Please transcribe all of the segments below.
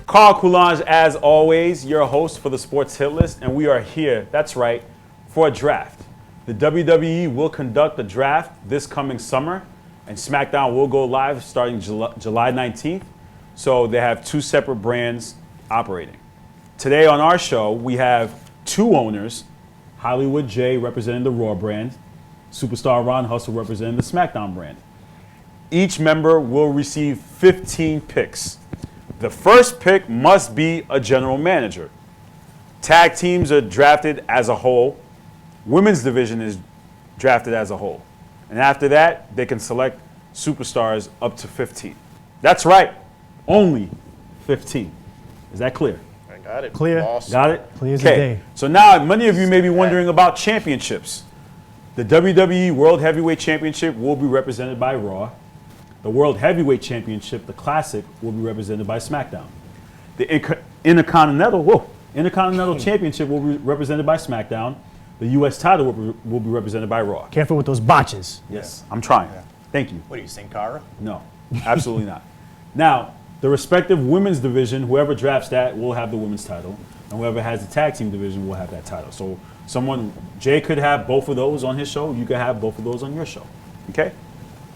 Carl Coulange, as always, your host for the Sports Hit List, and we are here, that's right, for a draft. The WWE will conduct a draft this coming summer, and SmackDown will go live starting July 19th. So they have two separate brands operating. Today on our show, we have two owners, Hollywood J representing the Raw brand, Superstar Ron Hustle representing the SmackDown brand. Each member will receive 15 picks. The first pick must be a general manager. Tag teams are drafted as a whole. Women's division is drafted as a whole. And after that, they can select superstars up to 15. That's right, only 15. Is that clear? I got it. Clear. Awesome. Got it? Clear as a day. So now many of you may be wondering about championships. The WWE World Heavyweight Championship will be represented by Raw. The World Heavyweight Championship, the Classic, will be represented by SmackDown. The Intercontinental Championship will be represented by SmackDown. The U.S. title will be represented by Raw. Careful with those botches. Yes, I'm trying. Thank you. What are you, Sin Cara? No, absolutely not. Now, the respective women's division, whoever drafts that will have the women's title, and whoever has the tag team division will have that title. So Jay could have both of those on his show. You could have both of those on your show. Okay?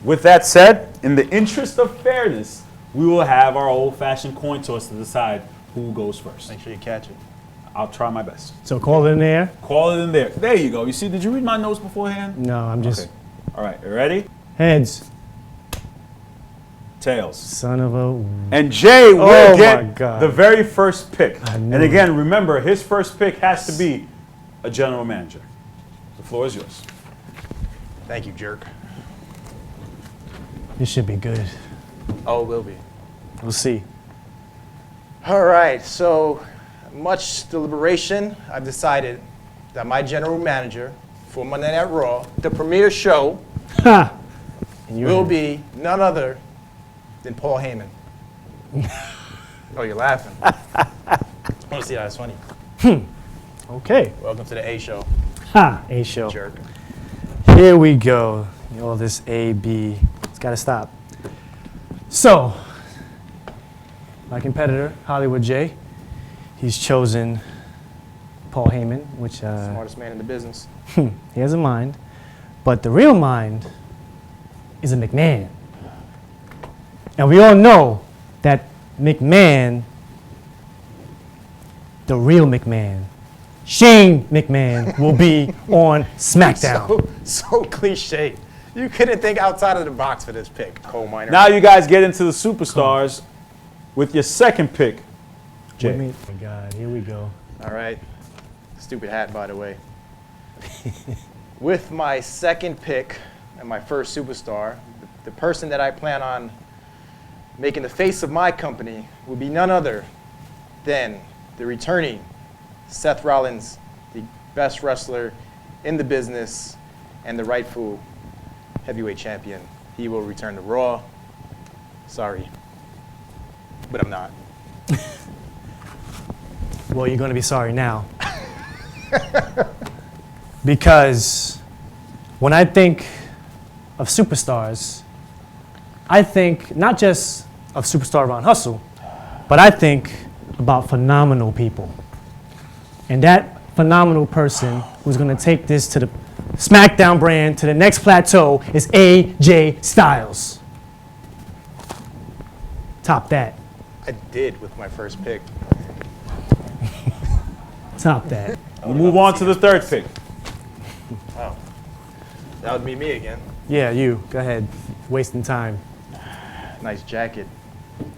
With that said, in the interest of fairness, we will have our old-fashioned coin toss to decide who goes first. Make sure you catch it. I'll try my best. So call it in there. Call it in there. There you go. You see, did you read my notes beforehand? No, I'm just Okay. All right, you ready? heads. Tails. Son of a. And Jay will Oh my get God. the very first pick. I knew And again, remember, his first pick has to be a general manager. The floor is yours. Thank you, jerk. This should be good. Oh, it will be. We'll see. All right, so much deliberation, I've decided that my general manager for Monday Night Raw, the premiere show, Ha! And you're will in. be none other than Paul Heyman. Oh, you're laughing. I want to see how that's funny. Okay. Welcome to the A show, Ha! A show. jerk. Here we go. All this A, B. It's got to stop. So, my competitor, Hollywood J, he's chosen Paul Heyman, which Smartest man in the business. he has a mind. But the real mind is a McMahon. And we all know that McMahon, the real McMahon, Shane McMahon, will be on SmackDown. So cliche. You couldn't think outside of the box for this pick, coal miner. Now you guys get into the superstars with your second pick, Jay. Oh my God, here we go. All right. Stupid hat, by the way. With my second pick and my first superstar, the person that I plan on making the face of my company will be none other than the returning Seth Rollins, the best wrestler in the business and the rightful heavyweight champion. He will return to Raw. Sorry, but I'm not. Well, you're going to be sorry now. Because when I think of superstars, I think not just of superstar Ron Hustle, but I think about phenomenal people. And that phenomenal person who's going to take this to the SmackDown brand to the next plateau is AJ Styles. Top that. I did with my first pick. Top that. We'll move on to the third pick. Oh, that would be me again. Yeah, you. Go ahead. Wasting time. Nice jacket,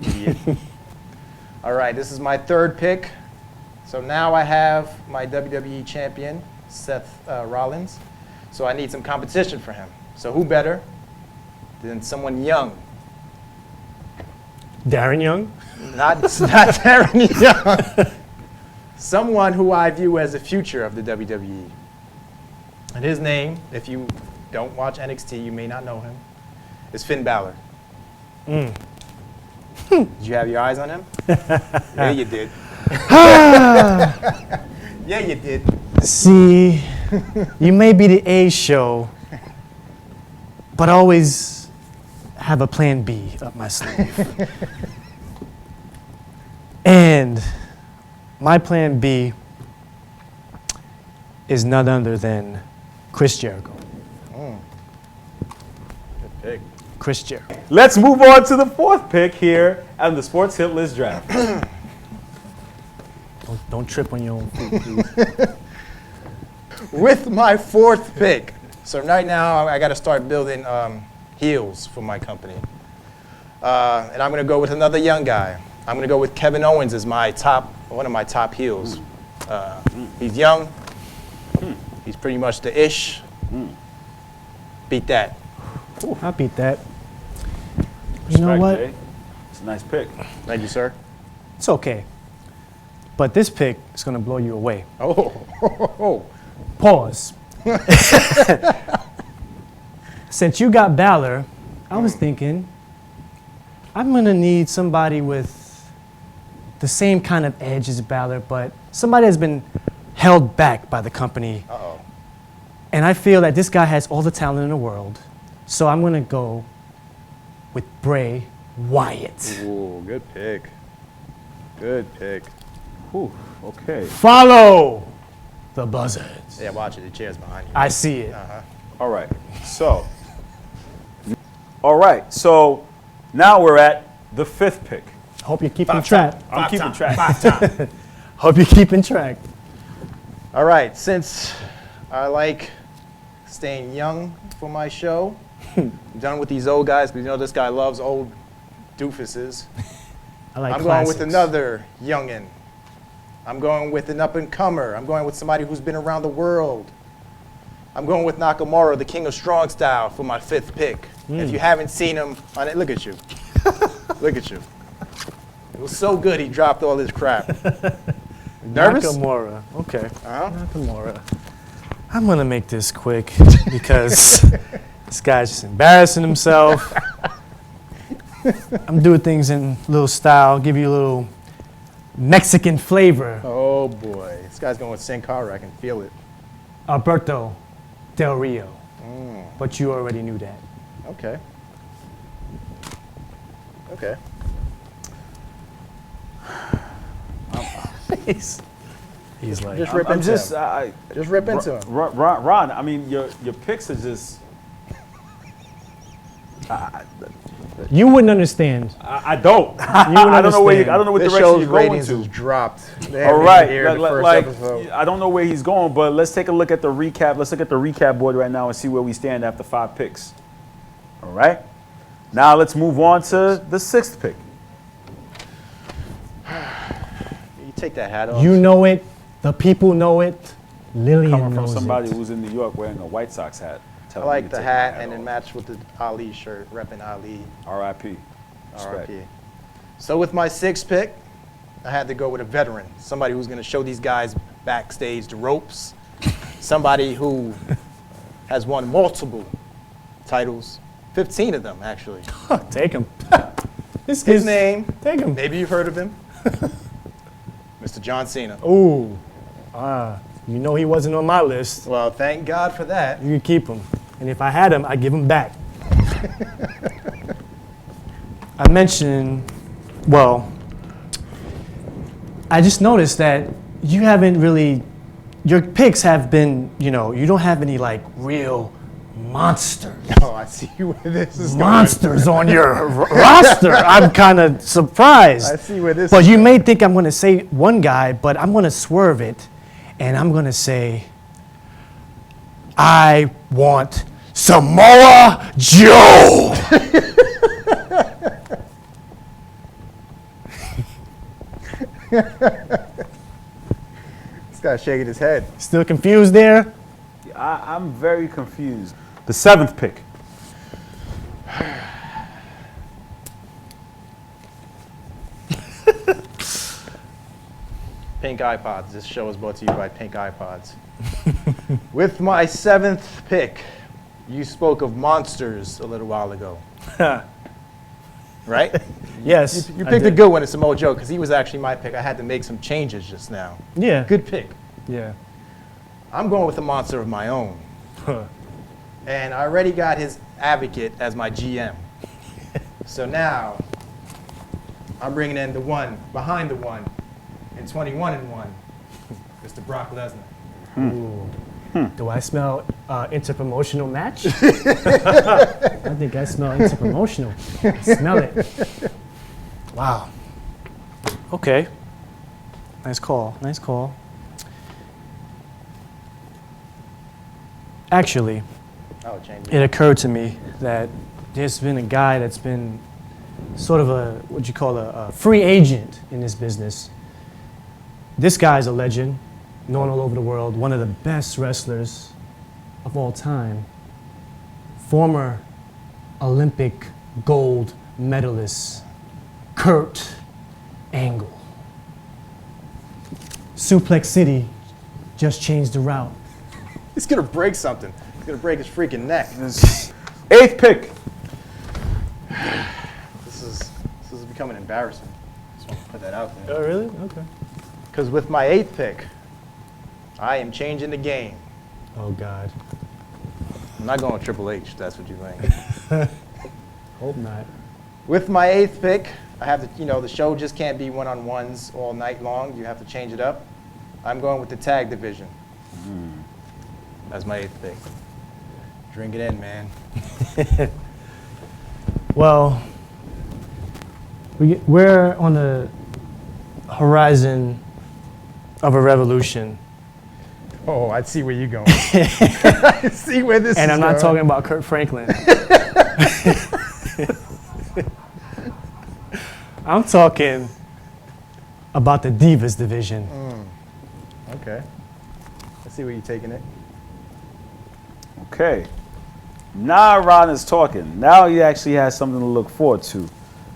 idiot. All right, this is my third pick. So now I have my WWE champion, Seth Rollins. So I need some competition for him. So who better than someone young? Darren Young? Not Darren Young. Someone who I view as the future of the WWE. And his name, if you don't watch NXT, you may not know him, is Finn Balor. Did you have your eyes on him? Yeah, you did. Yeah, you did. See, you may be the A show, but always have a plan B up my sleeve. And my plan B is none other than Chris Jericho. Good pick. Chris Jericho. Let's move on to the fourth pick here on the Sports Hit List Draft. Don't trip on your own feet, please. With my fourth pick. So right now, I got to start building heels for my company. And I'm going to go with another young guy. I'm going to go with Kevin Owens as one of my top heels. He's young. He's pretty much the ish. Beat that. I'll beat that. You know Respect, what? Jay. It's a nice pick. Thank you, sir. It's okay. But this pick is going to blow you away. Oh. Pause. Since you got Balor, I was thinking, I'm going to need somebody with the same kind of edge as Balor, but somebody that's been held back by the company. Uh-oh. And I feel that this guy has all the talent in the world. So I'm going to go with Bray Wyatt. Ooh, good pick. Good pick. Ooh, okay. Follow the buzzards. Yeah, watch it. The chair's behind you. I see it. All right. So now we're at the fifth pick. Hope you're keeping track. I'm keeping track. Hope you're keeping track. All right, since I like staying young for my show, I'm done with these old guys because you know this guy loves old doofuses. I like I'm classics. going with another youngin'. I'm going with an up-and-comer. I'm going with somebody who's been around the world. I'm going with Nakamura, the king of strong style, for my fifth pick. If you haven't seen him on it, look at you. Look at you. It was so good he dropped all his crap. Nervous? Nakamura. Okay. Uh-huh. Nakamura. I'm going to make this quick because this guy's just embarrassing himself. I'm doing things in a little style, give you a little Mexican flavor. Oh boy, this guy's going with Sin Cara. I can feel it. Alberto Del Rio. But you already knew that. Okay. Okay. He's like, Just rip I'm into just, him. Just rip into him. Ron, I mean, your picks are just. you wouldn't understand. I don't. You I don't know where understand. I don't know what This direction show's you're going ratings to. has dropped. They All haven't even right, aired the first like episode. I don't know where he's going, but let's take a look at the recap. Let's look at the recap board right now and see where we stand after 5 picks. All right. Now let's move on to the 6th pick. You take that hat off. You know it. The people know it. Lillian Coming from knows somebody it. who's in New York wearing a White Sox hat. I telling me like to the take my hat and then off. match with the Ali shirt, repping Ali. R.I.P. Respect. RIP. So with my 6th pick, I had to go with a veteran, somebody who's going to show these guys backstage the ropes, somebody who has won multiple titles, 15 of them actually. Take him. His name, Take him. maybe you've heard of him, Mr. John Cena. Ooh. You know he wasn't on my list. Well, thank God for that. You can keep him. And if I had him, I'd give him back. I mentioned, well, I just noticed that you haven't really, your picks have been, you don't have any like real monsters. Oh, I see where this is going. Monsters on your roster. I'm kind of surprised. I see where this But is you may think I'm going to say one guy, but I'm going to swerve it, and I'm going to say, I want Samoa Joe. This guy's shaking his head. Still confused there? I'm very confused. The 7th pick. Pink iPods. This show is brought to you by Pink iPods. With my 7th pick, you spoke of monsters a little while ago. Right? Yes. You I picked a did. good one, it's Samoa Joe, because he was actually my pick. I had to make some changes just now. Yeah. Good pick. Yeah. I'm going with a monster of my own. Huh. And I already got his advocate as my GM. So now, I'm bringing in the one behind the one in 21-1, Mr. Brock Lesnar. Ooh. Do I smell interpromotional match? I think I smell interpromotional. I smell it. Wow. Okay. Nice call. Nice call. Actually, Oh, change it occurred to me that there's been a guy that's been sort of a free agent in this business. This guy's a legend, known all over the world, one of the best wrestlers of all time, former Olympic gold medalist, Kurt Angle. Suplex City just changed the route. He's gonna break something. He's gonna break his freaking neck. 8th pick. This is becoming embarrassing. Just want to put that out there. Oh, really? Okay. Because with my 8th pick, I am changing the game. Oh, God. I'm not going Triple H, if that's what you think. Hope not. With my 8th pick, I have to, the show just can't be one-on-ones all night long. You have to change it up. I'm going with the tag division. That's my 8th pick. Drink it in, man. Well, we're on the horizon of a revolution. Oh, I see where you're going. I see where this is And I'm not going. talking about Kurt Franklin. I'm talking about the Divas division. Okay. I see where you're taking it. Okay. Now Ron is talking. Now he actually has something to look forward to.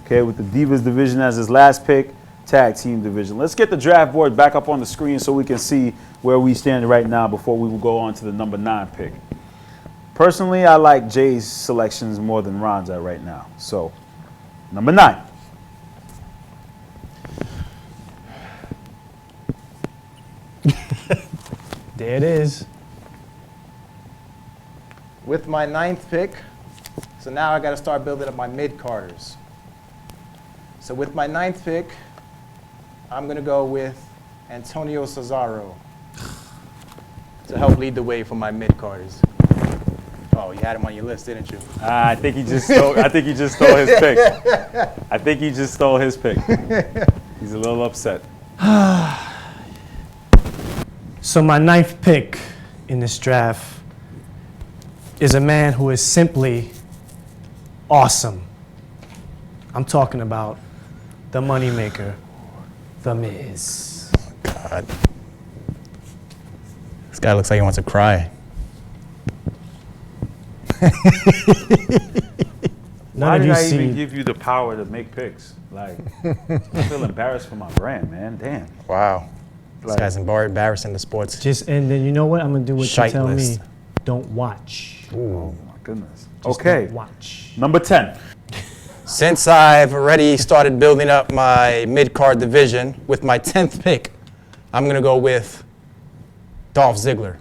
Okay, with the Divas division as his last pick, tag team division. Let's get the draft board back up on the screen so we can see where we stand right now before we will go on to the number 9 pick. Personally, I like Jay's selections more than Ron's at right now. So, number 9. There it is. With my 9th pick, so now I got to start building up my mid-carders. So with my 9th pick, I'm going to go with Antonio Cesaro to help lead the way for my mid-carders. Oh, you had him on your list, didn't you? I think he just stole. I think he just stole his pick. I think he just stole his pick. He's a little upset. So my 9th pick in this draft is a man who is simply awesome. I'm talking about the moneymaker, The Miz. God. This guy looks like he wants to cry. Why did I even give you the power to make picks? Like, I feel embarrassed for my brand, man. Damn. Wow. This Like- guy's embarrassing the sports. And then you know what? I'm gonna do what Shite you tell list. me. Don't watch. Oh my goodness. Just Okay. don't watch. Number 10. Since I've already started building up my mid-card division with my 10th pick, I'm going to go with Dolph Ziggler.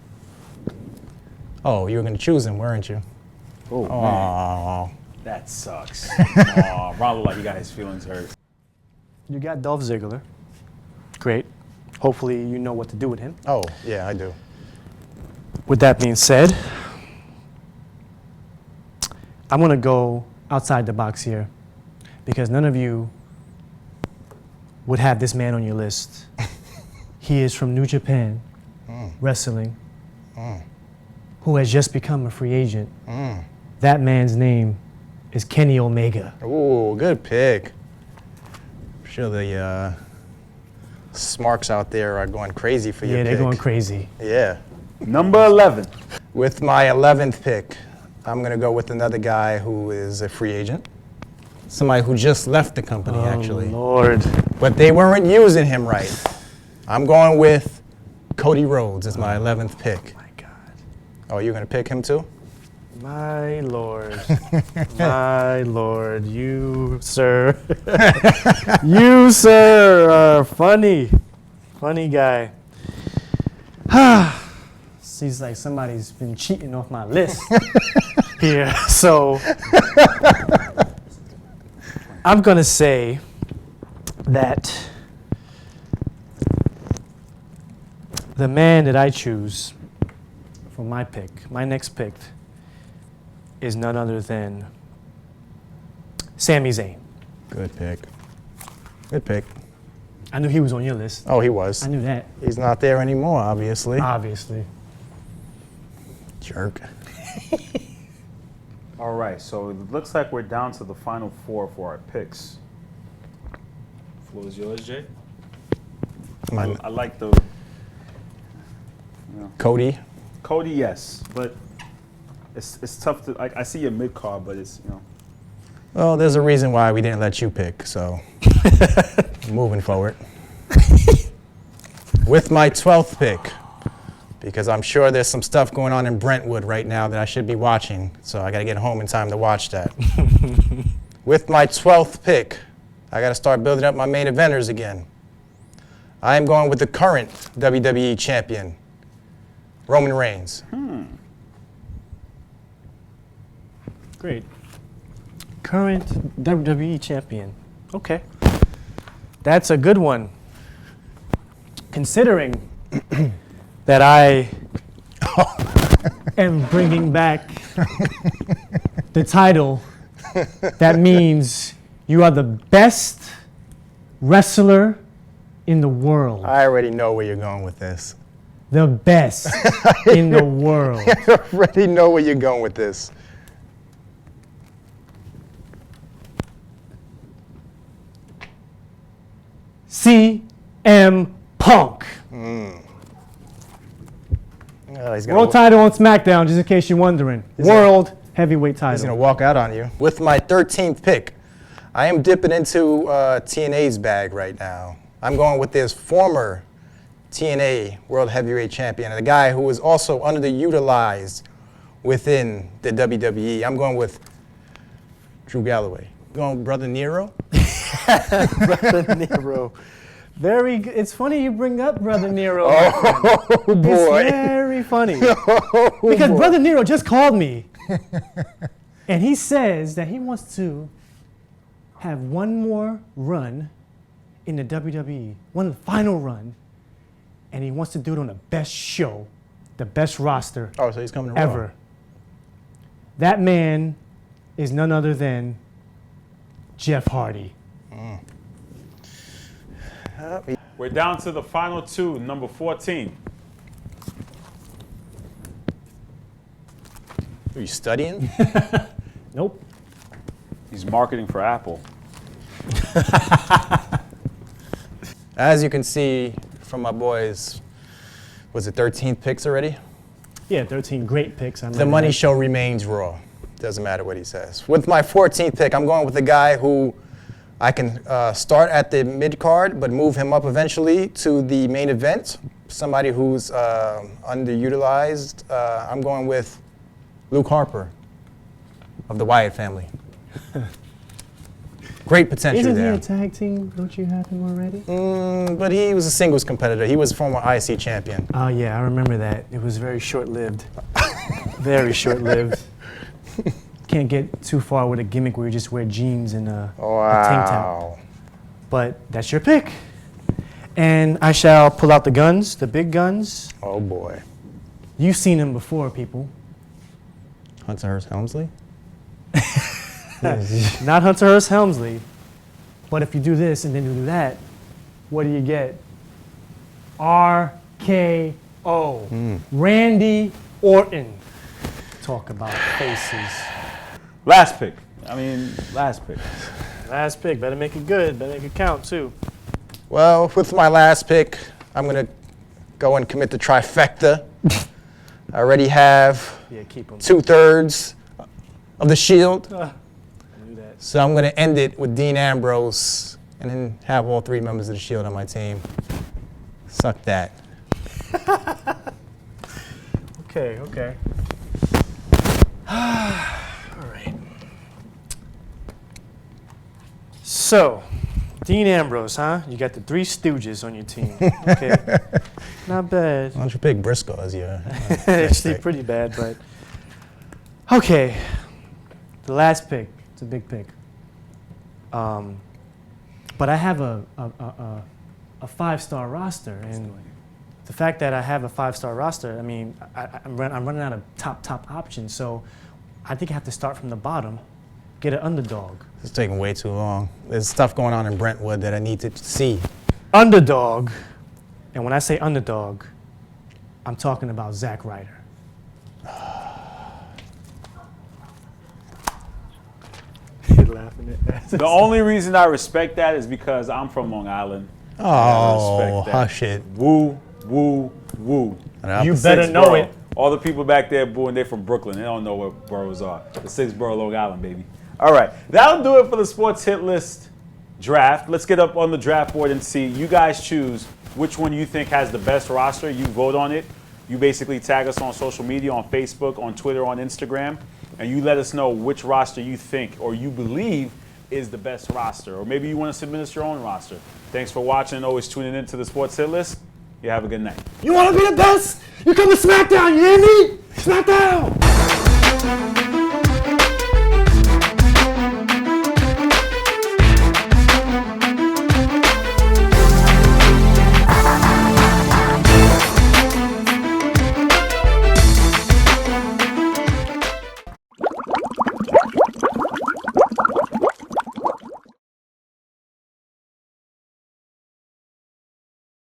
Oh, you were going to choose him, weren't you? Oh, man. Oh. That sucks. Aw, Ron looked like he got his feelings hurt. You got Dolph Ziggler. Great. Hopefully you know what to do with him. Oh, yeah, I do. With that being said, I'm gonna go outside the box here because none of you would have this man on your list. He is from New Japan Wrestling, who has just become a free agent. That man's name is Kenny Omega. Ooh, good pick. I'm sure the smarks out there are going crazy for your Yeah, pick. they're going crazy. Yeah. Number 11. With my 11th pick, I'm going to go with another guy who is a free agent. Somebody who just left the company, actually. Lord. But they weren't using him right. I'm going with Cody Rhodes as my 11th pick. My God. Oh, you're going to pick him too? My Lord. My Lord. You, sir. You, sir, are funny. Funny guy. Seems like somebody's been cheating off my list here. So I'm going to say that the man that I choose for my pick, my next pick, is none other than Sami Zayn. Good pick. Good pick. I knew he was on your list. Oh, he was. I knew that. He's not there anymore, obviously. Obviously. Jerk. All right, so it looks like we're down to the final four for our picks. Floor is yours, Jay. I like the Cody. Cody, yes, but it's tough to. I see your mid card, but it's Well, there's a reason why we didn't let you pick, so moving forward. With my 12th pick, because I'm sure there's some stuff going on in Brentwood right now that I should be watching, so I got to get home in time to watch that. With my 12th pick, I got to start building up my main eventers again. I am going with the current WWE champion, Roman Reigns. Great. Current WWE champion. Okay. That's a good one. Considering that I am bringing back the title, that means you are the best wrestler in the world. I already know where you're going with this. The best in the world. I already know where you're going with this. CM Punk. Oh, he's World title on SmackDown, just in case you're wondering. World heavyweight He's going to title. walk out on you. With my 13th pick, I am dipping into TNA's bag right now. I'm going with this former TNA World Heavyweight Champion, and a guy who was also underutilized within the WWE. I'm going with Drew Galloway. Going with Brother Nero? Brother Nero. Very good. It's funny you bring up Brother Nero. Oh, boy. It's very funny. Oh, Because boy. Brother Nero just called me. And he says that he wants to have one more run in the WWE, one final run, and he wants to do it on the best show, the best roster Oh, so he's coming to Raw. ever. That man is none other than Jeff Hardy. we're down to the final two. Number 14. Are you studying? Nope. He's marketing for Apple. As you can see from my boys, was it 13 picks already? Yeah, 13 great picks. The money show remains Raw. Doesn't matter what he says. With my 14th pick, I'm going with a guy who I can start at the mid-card, but move him up eventually to the main event. Somebody who's underutilized. I'm going with Luke Harper of the Wyatt family. Great potential Isn't there. he a tag team? Don't you have him already? But he was a singles competitor. He was a former IC champion. Oh, yeah, I remember that. It was very short-lived. Very short-lived. Can't get too far with a gimmick where you just wear jeans and a tank top. Wow. But that's your pick. And I shall pull out the guns, the big guns. Oh, boy. You've seen them before, people. Hunter Hearst Helmsley? Not Hunter Hearst Helmsley. But if you do this and then you do that, what do you get? RKO. Randy Orton. Talk about faces. Last pick. Last pick. Last pick. Better make it good. Better make it count, too. Well, with my last pick, I'm going to go and commit the trifecta. I already have Yeah, keep them. 2/3 of the Shield. I knew that. So I'm going to end it with Dean Ambrose and then have all 3 members of the Shield on my team. Suck that. Okay. All right. So, Dean Ambrose, huh? You got the 3 Stooges on your team. Okay. Not bad. Why don't you pick Briscoe as your Actually, pretty bad, but. Okay. The last pick. It's a big pick. but I have a 5-star roster, and the fact that I have a 5-star roster, I mean, I'm running out of top options. So I think I have to start from the bottom, get an underdog. It's taking way too long. There's stuff going on in Brentwood that I need to see. Underdog, and when I say underdog, I'm talking about Zack Ryder. Laughing at that. The only reason I respect that is because I'm from Long Island. Oh, respect that. hush it. Woo, woo, woo. You The better sixth know borough. it. All the people back there booing, they're from Brooklyn. They don't know what boroughs are. The 6th borough, Long Island, baby. All right, that'll do it for the Sports Hit List draft. Let's get up on the draft board and see. You guys choose which one you think has the best roster. You vote on it. You basically tag us on social media, on Facebook, on Twitter, on Instagram, and you let us know which roster you think or you believe is the best roster. Or maybe you want to submit us your own roster. Thanks for watching and always tuning in to the Sports Hit List. You have a good night. You want to be the best? You come to SmackDown, you hear me? SmackDown!